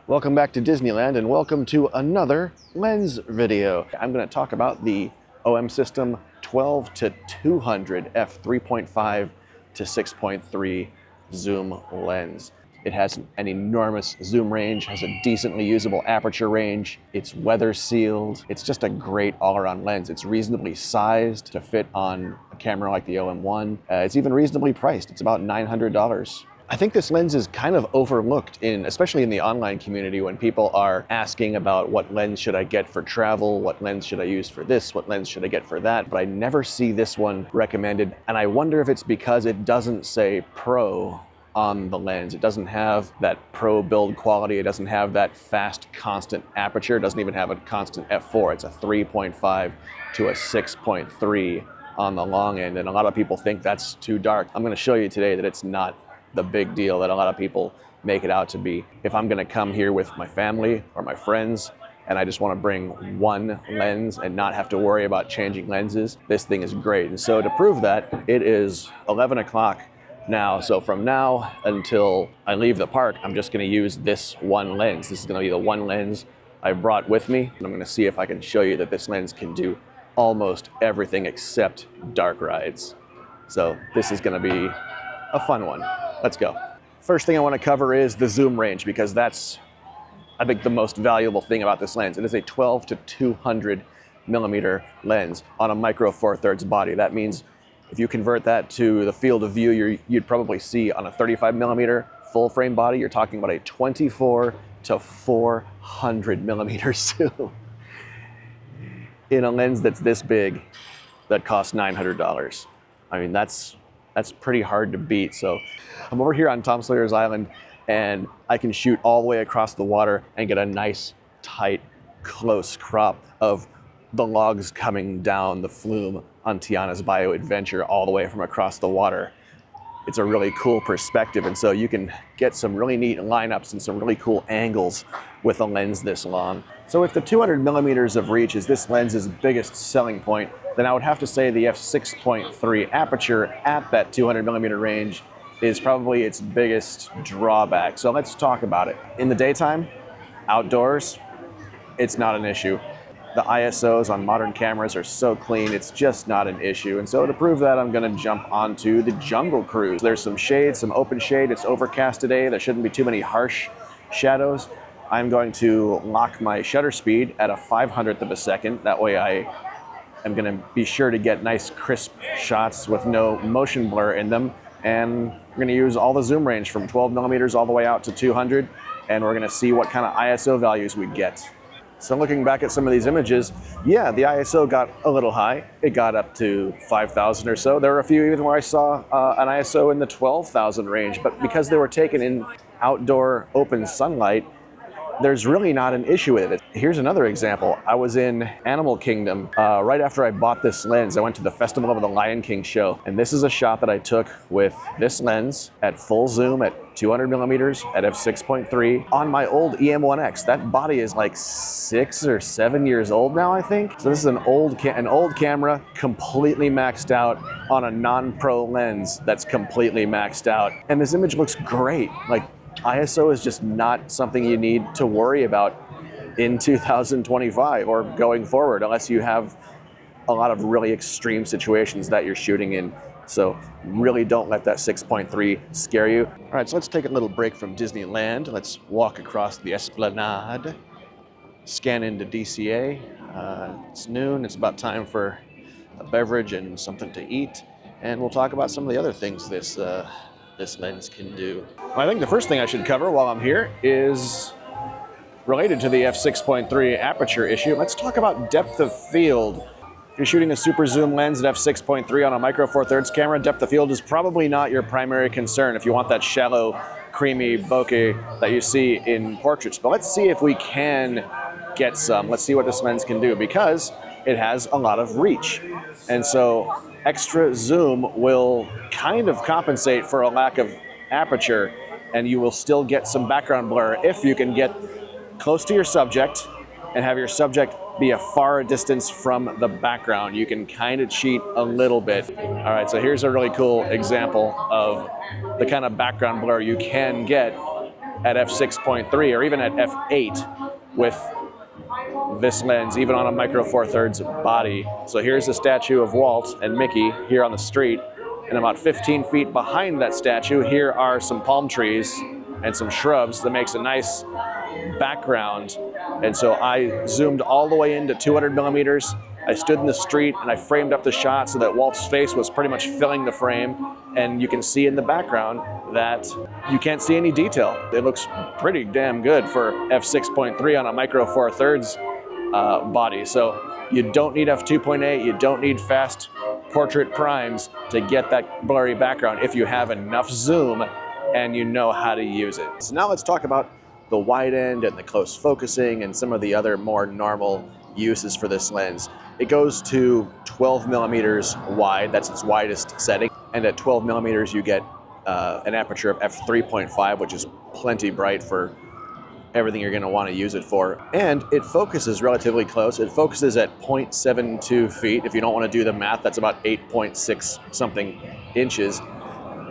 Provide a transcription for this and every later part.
Welcome back to Disneyland and welcome to another lens video. I'm going to talk about the OM System 12 to 200 f3.5 to 6.3 zoom lens. It has an enormous zoom range, has a decently usable aperture range. It's weather sealed. It's just a great all-around lens. It's reasonably sized to fit on a camera like the OM1. It's even reasonably priced. It's about $900. I think this lens is kind of overlooked especially in the online community when people are asking about what lens should I get for travel, what lens should I use for this, what lens should I get for that, but I never see this one recommended, and I wonder if it's because it doesn't say Pro on the lens. It doesn't have that Pro build quality, it doesn't have that fast constant aperture, it doesn't even have a constant f4, it's a 3.5 to a 6.3 on the long end, and a lot of people think that's too dark. I'm going to show you today that it's not the big deal that a lot of people make it out to be. If I'm gonna come here with my family or my friends and I just wanna bring one lens and not have to worry about changing lenses, this thing is great. And so to prove that, it is 11 o'clock now. So from now until I leave the park, I'm just gonna use this one lens. This is gonna be the one lens I brought with me. And I'm gonna see if I can show you that this lens can do almost everything except dark rides. So this is gonna be a fun one. Let's go. First thing I want to cover is the zoom range, because that's, I think, the most valuable thing about this lens. It is a 12 to 200 millimeter lens on a micro 4/3 body. That means if you convert that to the field of view you'd probably see on a 35 millimeter full frame body, you're talking about a 24 to 400 millimeter zoom in a lens that's this big that costs $900. I mean, that's pretty hard to beat. So I'm over here on Tom Sawyer's Island and I can shoot all the way across the water and get a nice, tight, close crop of the logs coming down the flume on Tiana's Bayou Adventure all the way from across the water. It's a really cool perspective, and so you can get some really neat lineups and some really cool angles with a lens this long. So if the 200 millimeters of reach is this lens's biggest selling point, then I would have to say the f6.3 aperture at that 200 millimeter range is probably its biggest drawback. So let's talk about it. In the daytime, outdoors, it's not an issue. The ISOs on modern cameras are so clean, it's just not an issue. And so to prove that, I'm gonna jump onto the Jungle Cruise. There's some shade, some open shade. It's overcast today. There shouldn't be too many harsh shadows. I'm going to lock my shutter speed at a 500th of a second. That way I'm gonna be sure to get nice crisp shots with no motion blur in them. And we're gonna use all the zoom range from 12 millimeters all the way out to 200. And we're gonna see what kind of ISO values we get. So looking back at some of these images, yeah, the ISO got a little high. It got up to 5,000 or so. There were a few even where I saw an ISO in the 12,000 range, but because they were taken in outdoor open sunlight, there's really not an issue with it. Here's another example. I was in Animal Kingdom right after I bought this lens. I went to the Festival of the Lion King show, and this is a shot that I took with this lens at full zoom at 200 millimeters at f6.3 on my old EM1X. That body is like 6 or 7 years old now, I think. So this is an old camera, completely maxed out on a non-pro lens that's completely maxed out. And this image looks great. Like, ISO is just not something you need to worry about in 2025 or going forward, unless you have a lot of really extreme situations that you're shooting in. So really don't let that 6.3 scare you. All right, so let's take a little break from Disneyland. Let's walk across the Esplanade, scan into DCA. It's noon, it's about time for a beverage and something to eat. And we'll talk about some of the other things this lens can do. Well, I think the first thing I should cover while I'm here is related to the f6.3 aperture issue. Let's talk about depth of field. If you're shooting a super zoom lens at f6.3 on a micro 4/3 camera, depth of field is probably not your primary concern if you want that shallow, creamy bokeh that you see in portraits. But let's see if we can get some. Let's see what this lens can do, because it has a lot of reach. And so extra zoom will kind of compensate for a lack of aperture, and you will still get some background blur if you can get close to your subject and have your subject be a far distance from the background. You can kind of cheat a little bit. All right, so here's a really cool example of the kind of background blur you can get at f6.3 or even at f8 with this lens, even on a micro four thirds body. So here's the statue of Walt and Mickey here on the street, and about 15 feet behind that statue, here are some palm trees and some shrubs that makes a nice background. And so I zoomed all the way into 200 millimeters. I stood in the street and I framed up the shot so that Walt's face was pretty much filling the frame. And you can see in the background that you can't see any detail. It looks pretty damn good for f6.3 on a micro four thirds body. So you don't need f2.8, you don't need fast portrait primes to get that blurry background if you have enough zoom and you know how to use it. So now let's talk about the wide end and the close focusing and some of the other more normal uses for this lens. It goes to 12 millimeters wide, that's its widest setting. And at 12 millimeters you get an aperture of f3.5, which is plenty bright for everything you're gonna wanna use it for. And it focuses relatively close. It focuses at 0.72 feet. If you don't wanna do the math, that's about 8.6 something inches.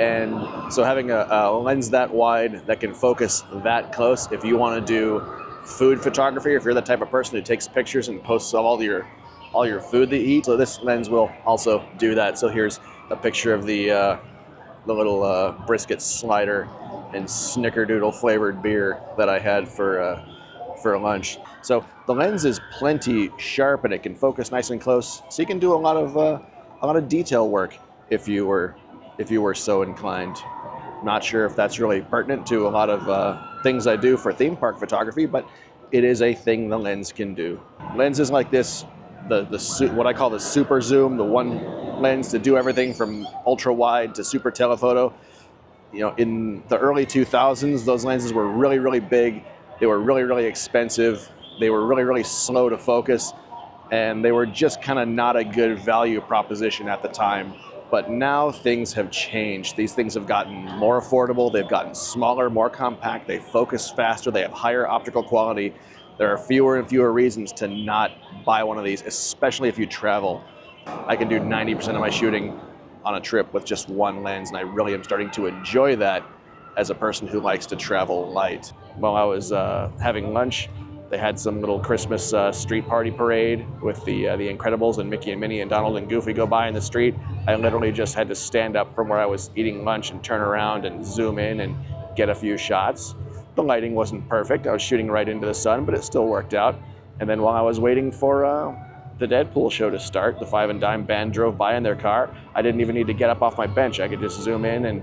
And so having a lens that wide that can focus that close, if you want to do food photography, or if you're the type of person who takes pictures and posts all your food that you eat, so this lens will also do that. So here's a picture of the little brisket slider and snickerdoodle flavored beer that I had for lunch. So the lens is plenty sharp and it can focus nice and close. So you can do a lot of detail work if you were so inclined. Not sure if that's really pertinent to a lot of things I do for theme park photography, but it is a thing the lens can do. Lenses like this, what I call the super zoom, the one lens to do everything from ultra wide to super telephoto. You know, in the early 2000s, those lenses were really, really big. They were really, really expensive. They were really, really slow to focus, and they were just kind of not a good value proposition at the time. But now things have changed. These things have gotten more affordable, they've gotten smaller, more compact, they focus faster, they have higher optical quality. There are fewer and fewer reasons to not buy one of these, especially if you travel. I can do 90% of my shooting on a trip with just one lens, and I really am starting to enjoy that as a person who likes to travel light. While I was having lunch, they had some little Christmas street party parade with the Incredibles and Mickey and Minnie and Donald and Goofy go by in the street. I literally just had to stand up from where I was eating lunch and turn around and zoom in and get a few shots. The lighting wasn't perfect. I was shooting right into the sun, but it still worked out. And then while I was waiting for the Deadpool show to start, the Five and Dime band drove by in their car. I didn't even need to get up off my bench. I could just zoom in and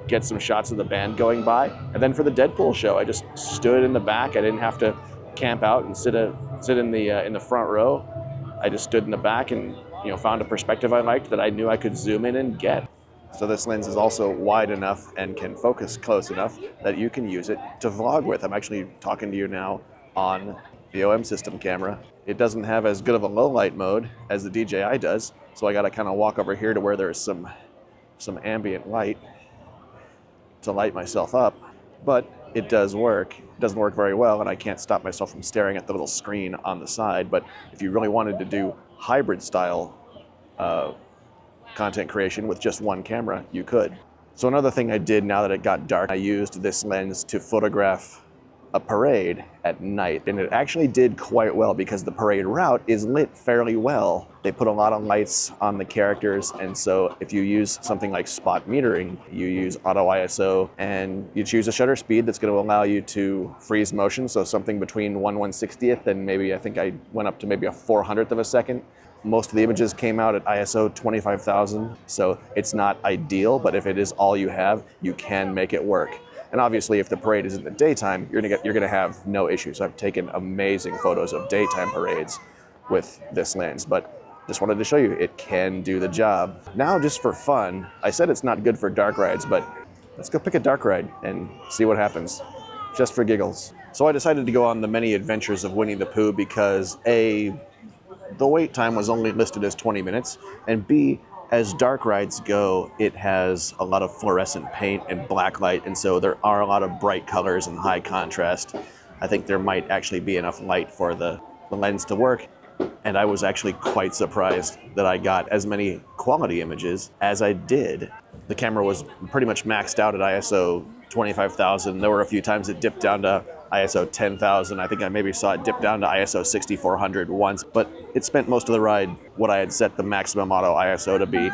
get some shots of the band going by. And then for the Deadpool show, I just stood in the back. I didn't have to camp out and sit in the front row. I just stood in the back and found a perspective I liked that I knew I could zoom in and get. So this lens is also wide enough and can focus close enough that you can use it to vlog with. I'm actually talking to you now on the OM system camera. It doesn't have as good of a low light mode as the DJI does, so I got to kind of walk over here to where there's some ambient light to light myself up, but it does work. It doesn't work very well, and I can't stop myself from staring at the little screen on the side. But if you really wanted to do hybrid style content creation with just one camera, you could. So another thing I did now that it got dark, I used this lens to photograph a parade at night, and it actually did quite well because the parade route is lit fairly well. They put a lot of lights on the characters, and so if you use something like spot metering, you use auto ISO and you choose a shutter speed that's going to allow you to freeze motion, so something between 1/160th and maybe I think I went up to maybe a 400th of a second. Most of the images came out at ISO 25,000, so it's not ideal, but if it is all you have, you can make it work. And obviously, if the parade is in the daytime, you're gonna have no issues. I've taken amazing photos of daytime parades with this lens, but just wanted to show you it can do the job. Now, just for fun, I said it's not good for dark rides, but let's go pick a dark ride and see what happens, just for giggles. So I decided to go on the many adventures of Winnie the Pooh because A, the wait time was only listed as 20 minutes, and B, as dark rides go, it has a lot of fluorescent paint and black light, and so there are a lot of bright colors and high contrast. I think there might actually be enough light for the lens to work, and I was actually quite surprised that I got as many quality images as I did. The camera was pretty much maxed out at ISO 25,000. There were a few times it dipped down to ISO 10,000. I think I maybe saw it dip down to ISO 6400 once, but it spent most of the ride what I had set the maximum auto ISO to be.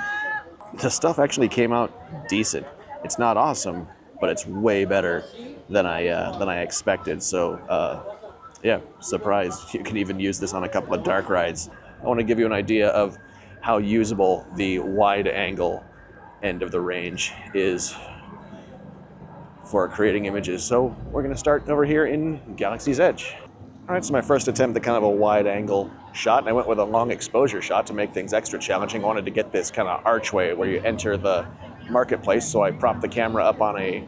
The stuff actually came out decent. It's not awesome, but it's way better than I expected. So yeah, surprised. You can even use this on a couple of dark rides. I want to give you an idea of how usable the wide angle end of the range is for creating images. So we're going to start over here in Galaxy's Edge. All right, so my first attempt at kind of a wide angle shot, and I went with a long exposure shot to make things extra challenging. I wanted to get this kind of archway where you enter the marketplace, so I propped the camera up on a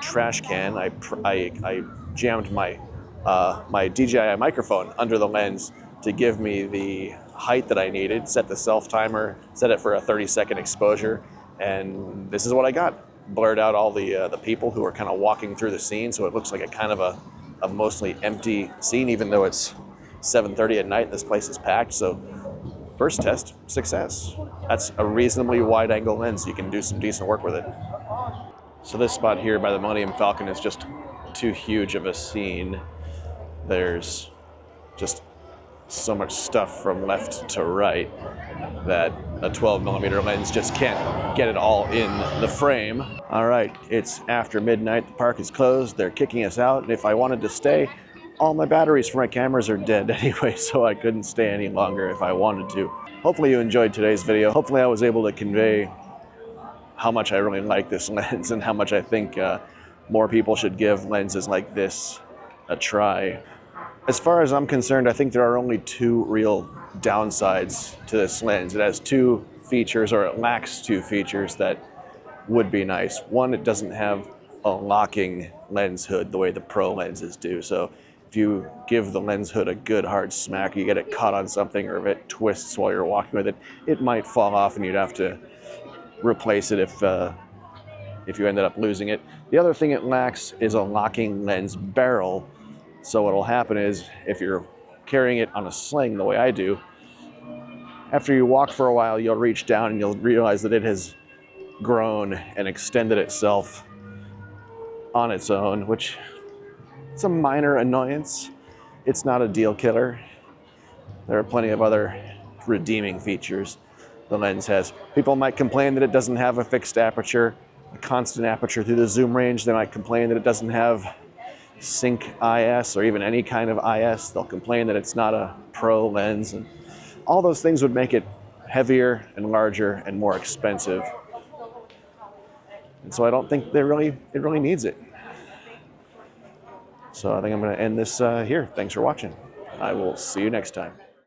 trash can. I jammed my my DJI microphone under the lens to give me the height that I needed, set the self timer, set it for a 30-second exposure, and this is what I got. Blurred out all the people who are kind of walking through the scene, so it looks like a kind of a mostly empty scene, even though it's 7:30 at night and this place is packed. So first test, success. That's a reasonably wide angle lens. You can do some decent work with it. So this spot here by the Millennium Falcon is just too huge of a scene. There's just so much stuff from left to right that a 12mm lens just can't get it all in the frame. All right, it's after midnight, the park is closed, they're kicking us out, and if I wanted to stay, all my batteries for my cameras are dead anyway, so I couldn't stay any longer if I wanted to. Hopefully you enjoyed today's video. Hopefully I was able to convey how much I really like this lens and how much I think more people should give lenses like this a try. As far as I'm concerned, I think there are only two real downsides to this lens. It has two features, or it lacks two features that would be nice. One, it doesn't have a locking lens hood the way the Pro lenses do. So if you give the lens hood a good hard smack, you get it caught on something, or if it twists while you're walking with it, it might fall off and you'd have to replace it if you ended up losing it. The other thing it lacks is a locking lens barrel. So what'll happen is, if you're carrying it on a sling the way I do, after you walk for a while, you'll reach down and you'll realize that it has grown and extended itself on its own, which it's a minor annoyance. It's not a deal killer. There are plenty of other redeeming features the lens has. People might complain that it doesn't have a fixed aperture, a constant aperture through the zoom range. They might complain that it doesn't have sync IS or even any kind of IS. They'll complain that it's not a Pro lens, and all those things would make it heavier and larger and more expensive. And so I don't think it really needs it. So I think I'm going to end this here. Thanks for watching. I will see you next time.